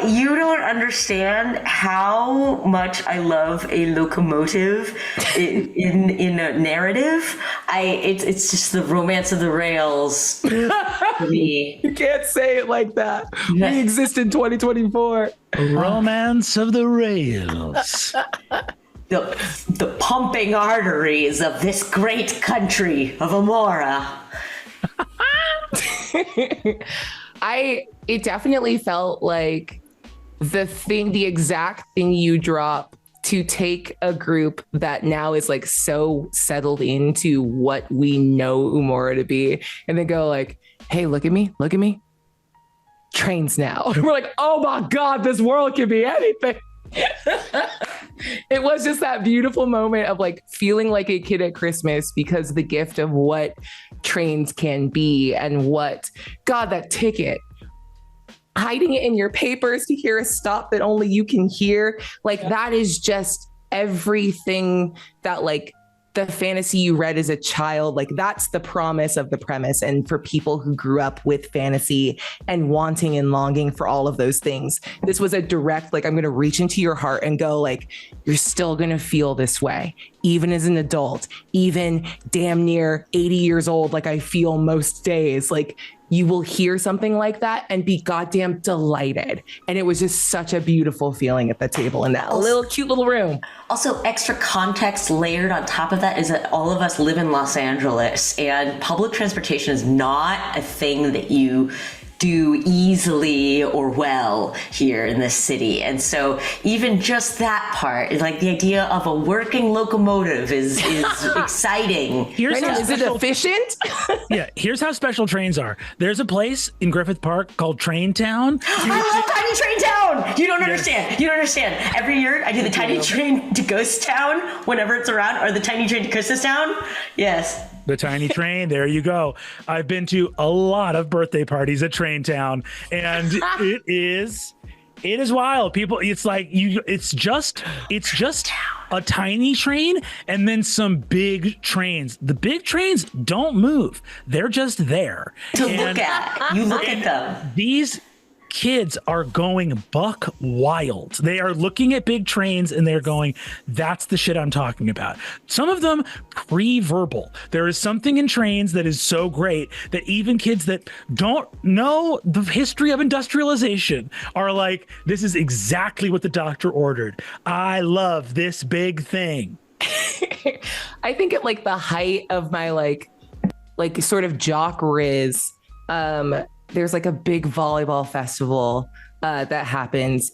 You don't understand how much I love a locomotive in a narrative. It's just the romance of the rails for me. You can't say it like that. We exist in 2024. Romance of the rails. The pumping arteries of this great country of Umora. It definitely felt like the exact thing you drop to take a group that now is like so settled into what we know Umora to be, and then go like, hey, look at me, trains now. And we're like, oh my God, this world can be anything. It was just that beautiful moment of like feeling like a kid at Christmas because the gift of what trains can be and what, God, that ticket, hiding it in your papers to hear a stop that only you can hear. Like that is just everything that like the fantasy you read as a child, like that's the promise of the premise. And for people who grew up with fantasy and wanting and longing for all of those things, this was a direct, like, I'm going to reach into your heart and go like, you're still going to feel this way, even as an adult, even damn near 80 years old. Like I feel most days, like you will hear something like that and be goddamn delighted. And it was just such a beautiful feeling at the table in that little cute little room. Also, extra context layered on top of that is that all of us live in Los Angeles, and public transportation is not a thing that you do easily or well here in this city. And so even just that part is like the idea of a working locomotive is exciting. Is it efficient? Yeah, here's how special trains are. There's a place in Griffith Park called Train Town. I love Tiny Train Town! You don't understand. You don't understand. Every year I do the Tiny Train to Ghost Town whenever it's around, or the Tiny Train to Christmas Town. Yes. The tiny train, there you go. I've been to a lot of birthday parties at Train Town, and it is wild. People, it's just a tiny train and then some big trains. The big trains don't move. They're just there. Look at. You look at them. These kids are going buck wild. They are looking at big trains and they're going, that's the shit I'm talking about. Some of them pre-verbal. There is something in trains that is so great that even kids that don't know the history of industrialization are like, this is exactly what the doctor ordered. I love this big thing. I think at like the height of my like sort of jock riz, there's like a big volleyball festival that happens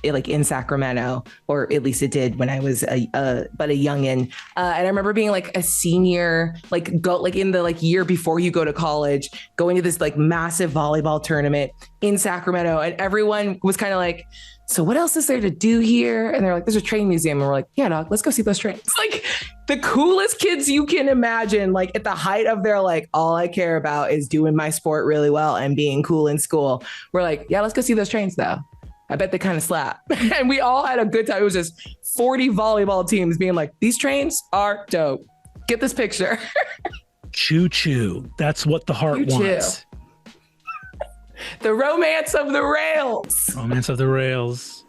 in Sacramento, or at least it did when I was a youngin. And I remember being like a senior, in the year before you go to college, going to this massive volleyball tournament in Sacramento, and everyone was kind of like, so what else is there to do here? And they're like, there's a train museum. And we're like, yeah, dog, let's go see those trains. The coolest kids you can imagine, at the height of their, all I care about is doing my sport really well and being cool in school. We're like, yeah, let's go see those trains though. I bet they kind of slap. And we all had a good time. It was just 40 volleyball teams being like, these trains are dope. Get this picture. Choo choo. That's what the heart wants. The romance of the rails. Romance of the rails.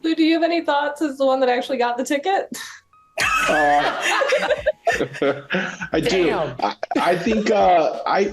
Lou, do you have any thoughts as the one that actually got the ticket? I do. I think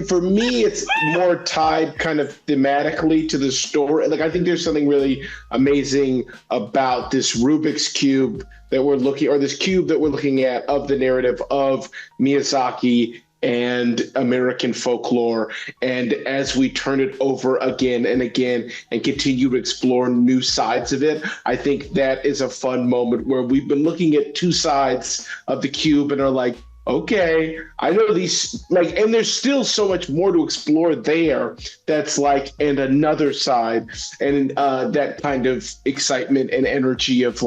for me, it's more tied kind of thematically to the story. I think there's something really amazing about this Rubik's Cube that we're looking, or this cube that we're looking at, of the narrative of Miyazaki and American folklore. And as we turn it over again and again and continue to explore new sides of it, I think that is a fun moment where we've been looking at two sides of the cube and are like, okay, I know these, and there's still so much more to explore there. That's and another side, and that kind of excitement and energy of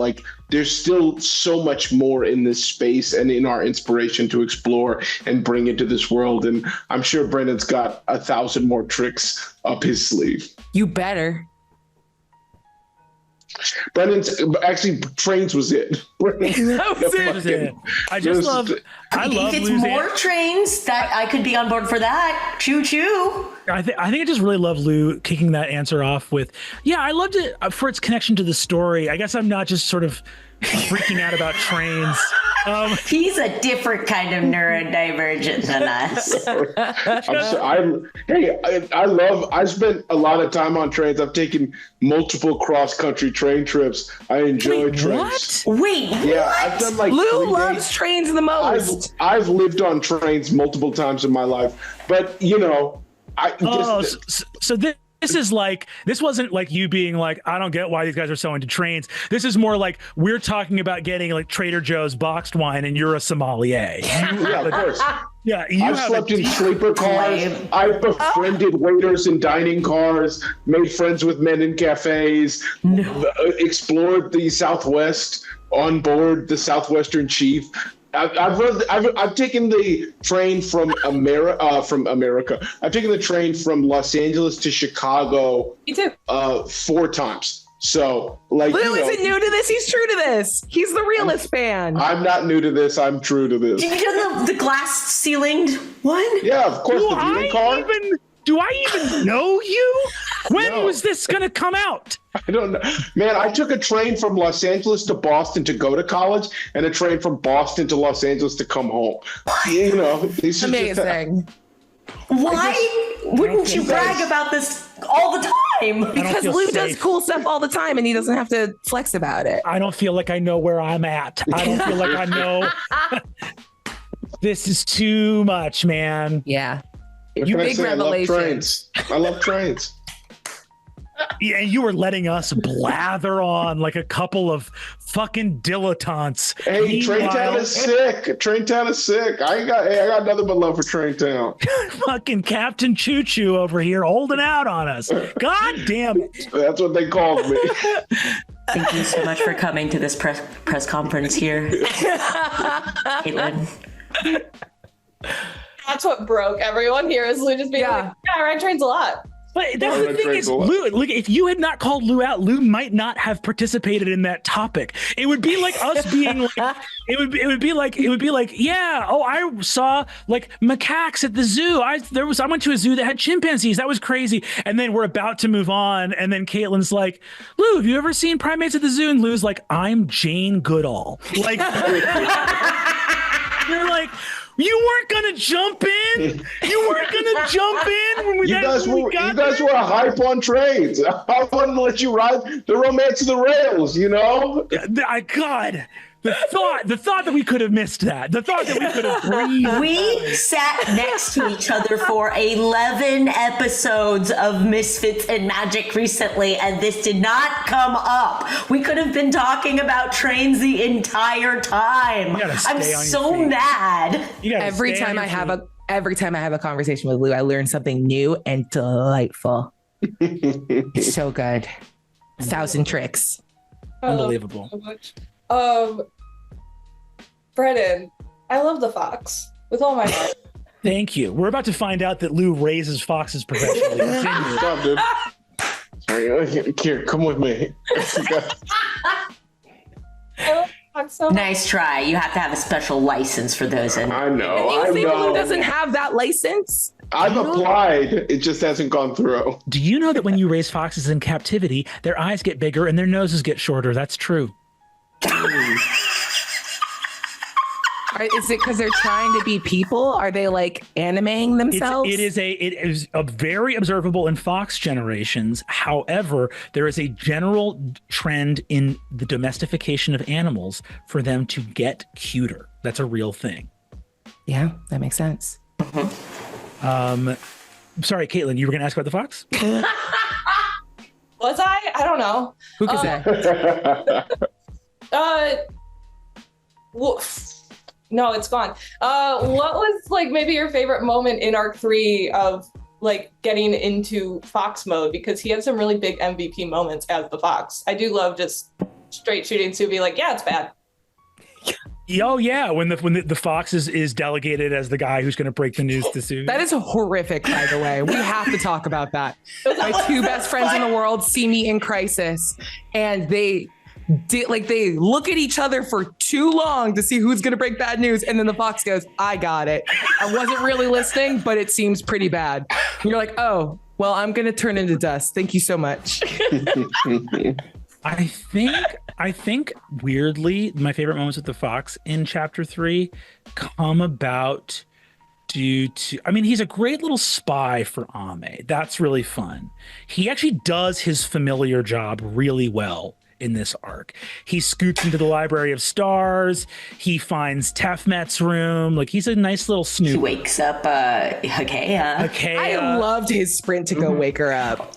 there's still so much more in this space and in our inspiration to explore and bring into this world. And I'm sure Brennan's got 1,000 more tricks up his sleeve. You better. Brennan's actually trains was it. That was it. I love if it's Lou's more trains, that I could be on board for that. Choo choo. I think I just really love Lou kicking that answer off with, yeah, I loved it for its connection to the story. I guess I'm not just sort of freaking out about trains. He's a different kind of neurodivergent than us. I spent a lot of time on trains. I've taken multiple cross-country train trips. I enjoy trains. What? Wait, yeah, what? I've done Lou loves trains the most. I've lived on trains multiple times in my life, but this wasn't you being I don't get why these guys are so into trains. This is more we're talking about getting Trader Joe's boxed wine and you're a sommelier. Yeah, of course. Yeah, I've slept in sleeper cars. I've befriended waiters in dining cars, made friends with men in cafes, explored the Southwest on board the Southwestern Chief. I've taken the train from America. I've taken the train from Los Angeles to Chicago. Me too. 4 times. So Lou isn't new to this. He's true to this. He's the realist fan. I'm not new to this. I'm true to this. Did you do the glass ceilinged one? Yeah, of course. The viewing car. Do I even know you? When was this going to come out? I don't know. Man, I took a train from Los Angeles to Boston to go to college and a train from Boston to Los Angeles to come home. It's amazing. Why wouldn't you brag about this all the time? Because Lou does cool stuff all the time and he doesn't have to flex about it. I don't feel like I know where I'm at. I don't feel like I know. This is too much, man. Yeah. You big revelation. I love trains. Yeah, you were letting us blather on like a couple of fucking dilettantes. Hey, Traintown is sick. Traintown is sick. I got nothing but love for Traintown. Fucking Captain Choo Choo over here holding out on us. God damn it. That's what they called me. Thank you so much for coming to this press conference here, Caitlin. That's what broke everyone here, is Lou just being like, yeah, I ride trains a lot. But that's the thing is, Lou, look, if you had not called Lou out, Lou might not have participated in that topic. It would be like us being like, it would be like, yeah, oh, I saw like macaques at the zoo. I went to a zoo that had chimpanzees. That was crazy. And then we're about to move on. And then Caitlin's like, Lou, have you ever seen primates at the zoo? And Lou's like, I'm Jane Goodall. Like, you're like, you weren't gonna jump in. You weren't gonna jump in when you guys were hype on trains. I wouldn't let you ride the romance of the rails. You know. God, The thought that we could have missed that. The thought that we could have breathed. We sat next to each other for 11 episodes of Misfits and Magic recently, and this did not come up. We could have been talking about trains the entire time. I'm so mad. Every time I have a conversation with Lou, I learn something new and delightful. It's so good. 1,000 tricks. Unbelievable. So much. Brennan, I love the fox with all my heart. Thank you. We're about to find out that Lou raises foxes professionally. Continue. Stop, dude. Sorry, here, come with me. I love the fox so much. Nice try. You have to have a special license for those. And I know. You I think Lou know. doesn't have that license? I've applied. It just hasn't gone through. Do you know that when you raise foxes in captivity, their eyes get bigger and their noses get shorter? That's true. Is it because they're trying to be people? Are they like animating themselves? It is a very observable in fox generations. However, there is a general trend in the domestication of animals for them to get cuter. That's a real thing. Yeah, that makes sense. Sorry, Caitlin, you were going to ask about the fox? Was I? I don't know. Who could say? No, it's gone. What was like maybe your favorite moment in arc 3 of like getting into fox mode? Because he had some really big MVP moments as the fox. I do love just straight shooting Suvi like, yeah, it's bad. Oh yeah, when the fox is delegated as the guy who's going to break the news to Suvi. That is horrific, by the way. We have to talk about that. My two best friends in the world see me in crisis, and they look at each other for too long to see who's going to break bad news, and then the fox goes, "I got it. I wasn't really listening, but it seems pretty bad." And you're like, "Oh, well, I'm going to turn into dust. Thank you so much." I think weirdly, my favorite moments with the fox in chapter 3 come about due to, I mean, he's a great little spy for Ame. That's really fun. He actually does his familiar job really well in this arc. He scoots into the Library of Stars. He finds Tefmet's room. Like, he's a nice little snoop. he wakes up Hakea. I loved his sprint to go wake her up.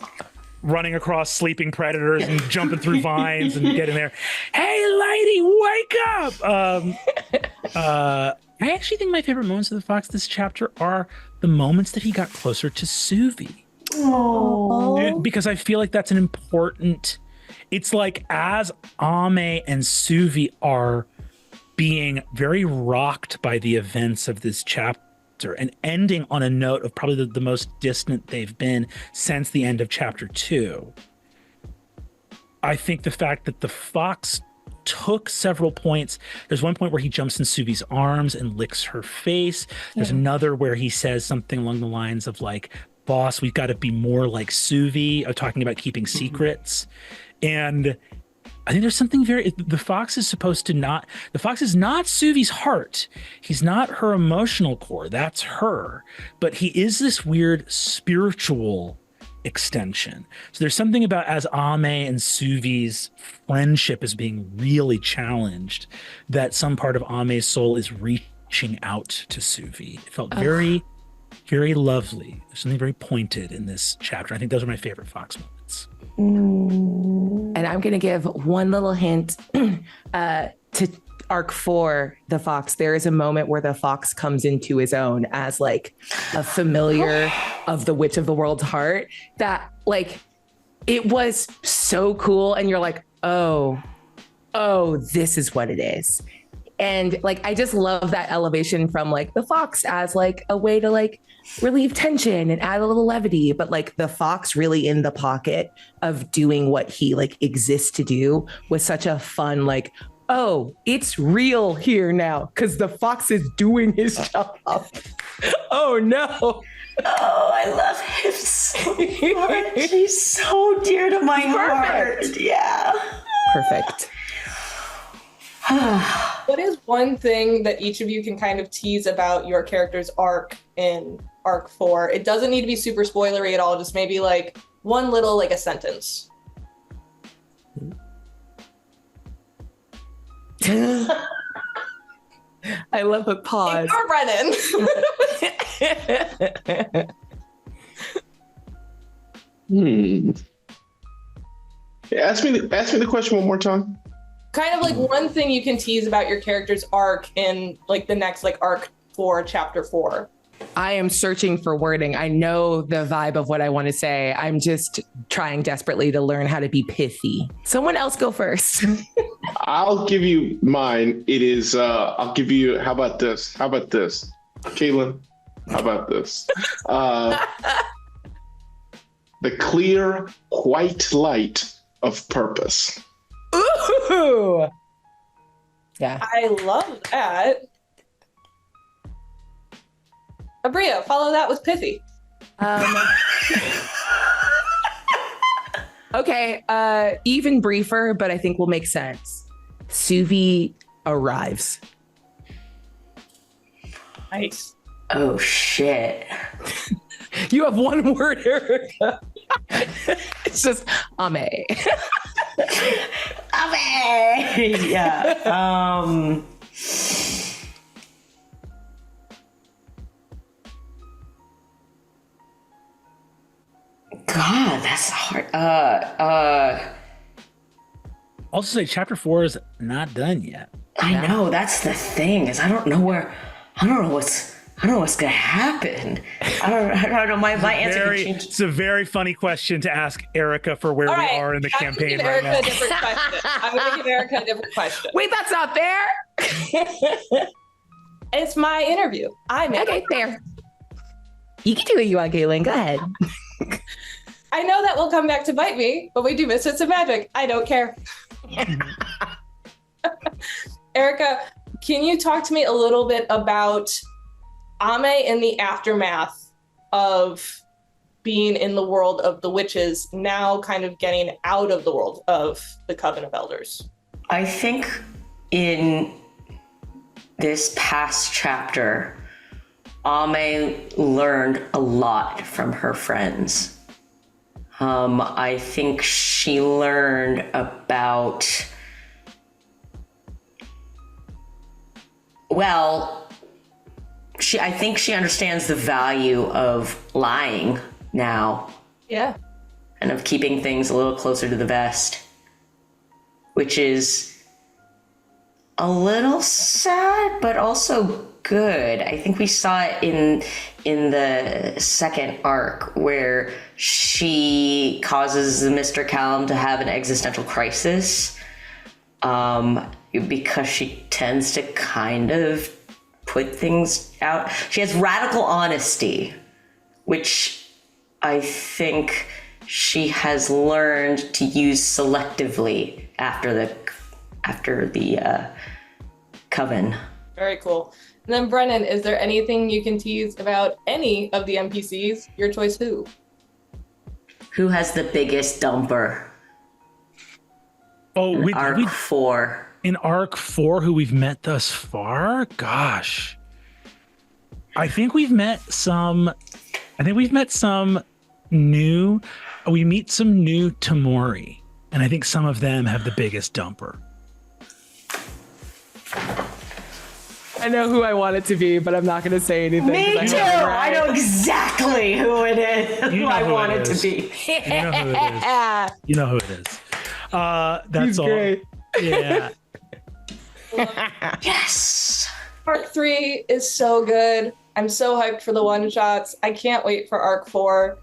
Running across sleeping predators and jumping through vines and getting there. Hey, lady, wake up! I actually think my favorite moments of the fox this chapter are the moments that he got closer to Suvi. Oh. Because I feel like that's an important. It's like as Ame and Suvi are being very rocked by the events of this chapter and ending on a note of probably the most distant they've been since the end of chapter 2. I think the fact that the fox took several points. There's one point where he jumps in Suvi's arms and licks her face. There's another where he says something along the lines of like, "Boss, we've got to be more like Suvi," talking about keeping secrets. And I think there's something the fox is not Suvi's heart. He's not her emotional core. That's her. But he is this weird spiritual extension. So there's something about as Ame and Suvi's friendship is being really challenged, that some part of Ame's soul is reaching out to Suvi. It felt very, very lovely. There's something very pointed in this chapter. I think those are my favorite fox moments. And I'm going to give one little hint to arc 4, the fox. There is a moment where the fox comes into his own as like a familiar of the Witch of the World's heart, that like it was so cool. And you're like, oh, this is what it is. And like, I just love that elevation from like the fox as like a way to like relieve tension and add a little levity, but like the fox really in the pocket of doing what he like exists to do was such a fun, like, oh, it's real here now because the fox is doing his job. Oh no. Oh, I love him so much. He's so dear to my heart. Yeah. Perfect. What is one thing that each of you can kind of tease about your character's arc in arc 4? It doesn't need to be super spoilery at all, just maybe like one little, like a sentence. I love a pause. Ignore Brennan. Ask me the question one more time. Kind of like one thing you can tease about your character's arc in like the next like arc 4, chapter 4. I am searching for wording. I know the vibe of what I want to say. I'm just trying desperately to learn how to be pithy. Someone else go first. I'll give you mine. It is, I'll give you, how about this? Caitlin, how about this? The clear, white light of purpose. Ooh. Yeah. I love that. Aabria, follow that with pithy. Okay, even briefer, but I think will make sense. Suvi arrives. Nice. Oh shit. You have one word, Erika. It's just ame. Yeah. God, that's hard. Also say chapter 4 is not done yet. I know, that's the thing, is I don't know what's gonna happen. I don't know. My answer can change. It's a very funny question to ask Erika for where All we right, are in the I'm campaign gonna right give Erika now. a different question. I'm going to give Erika a different question. Wait, that's not fair. It's my interview. I'm Okay, fair. You can do what you want, Caitlin. Go ahead. I know that will come back to bite me, but we do Misfits of Magic. I don't care. Erika, can you talk to me a little bit about Ame in the aftermath of being in the world of the witches, now kind of getting out of the world of the Coven of Elders? I think in this past chapter, Ame learned a lot from her friends. I think she learned about, I think she understands the value of lying now. Yeah. And of keeping things a little closer to the vest, which is a little sad, but also good. I think we saw it in the second arc where she causes Mr. Callum to have an existential crisis because she tends to kind of put things out. She has radical honesty, which I think she has learned to use selectively after the Coven. Very cool. And then Brennan, is there anything you can tease about any of the NPCs? Your choice who? Who has the biggest dumper? Oh, Arc 4. In Arc 4, who we've met thus far? Gosh. I think we've met some new, we meet some new Tamori. And I think some of them have the biggest dumper. I know who I want it to be, but I'm not going to say anything. Me too. I know exactly who it is. Who I want it to be. You know who it is. You know who it is. That's He's all. great. Yeah. Yes. Arc 3 is so good. I'm so hyped for the one-shots. I can't wait for Arc 4.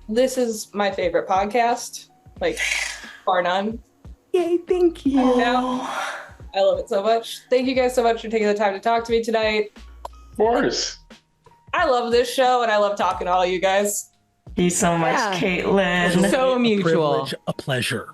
This is my favorite podcast, like, bar none. Yay, thank you. I love it so much. Thank you guys so much for taking the time to talk to me tonight. Of course. I love this show, and I love talking to all you guys. Thank you so much, Yeah. Caitlin. So mutual. A pleasure.